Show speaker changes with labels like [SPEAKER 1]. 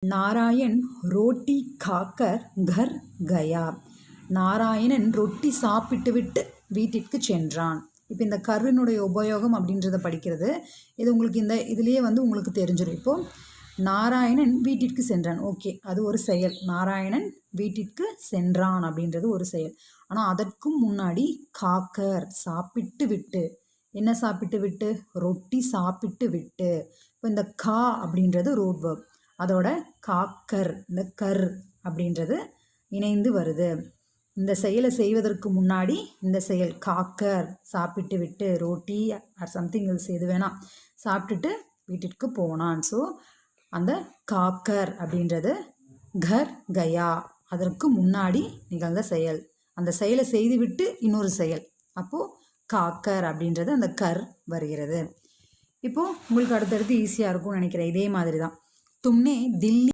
[SPEAKER 1] नारायण रोटी खाकर घर गया. நாராயணன் ரொட்டி சாப்பிட்டு விட்டு வீட்டிற்கு சென்றான். இப்போ இந்த கர்னுடைய உபயோகம் அப்படின்றத படிக்கிறது இது உங்களுக்கு இந்த இதுலேயே உங்களுக்கு தெரிஞ்சிடும். இப்போது நாராயணன் வீட்டிற்கு சென்றான், ஓகே, அது ஒரு செயல். நாராயணன் வீட்டிற்கு சென்றான் அப்படின்றது ஒரு செயல். ஆனால் அதற்கும் முன்னாடி காக்கர் சாப்பிட்டு விட்டு, என்ன சாப்பிட்டு விட்டு? ரொட்டி சாப்பிட்டு விட்டு. இப்போ இந்த கா அப்படின்றது ரூட் வேர்ப், அதோட காக்கர் இந்த கர் அப்படின்றது இணைந்து வருது. இந்த செயலை செய்வதற்கு முன்னாடி இந்த செயல் காக்கர் சாப்பிட்டு விட்டு, ரோட்டி ஆர் சம்திங் எல்ஸ் எது வேணால் சாப்பிட்டுட்டு வீட்டிற்கு போனான். ஸோ அந்த காக்கர் அப்படின்றது கர் கயா, அதற்கு முன்னாடி நிகழ்ந்த செயல். அந்த செயலை செய்துவிட்டு இன்னொரு செயல், அப்போது காக்கர் அப்படின்றது அந்த கர் வருகிறது. இப்போது உங்களுக்கு அடுத்தடுத்து ஈஸியாக இருக்கும்னு நினைக்கிறேன். இதே மாதிரி தான். तुमने दिल्ली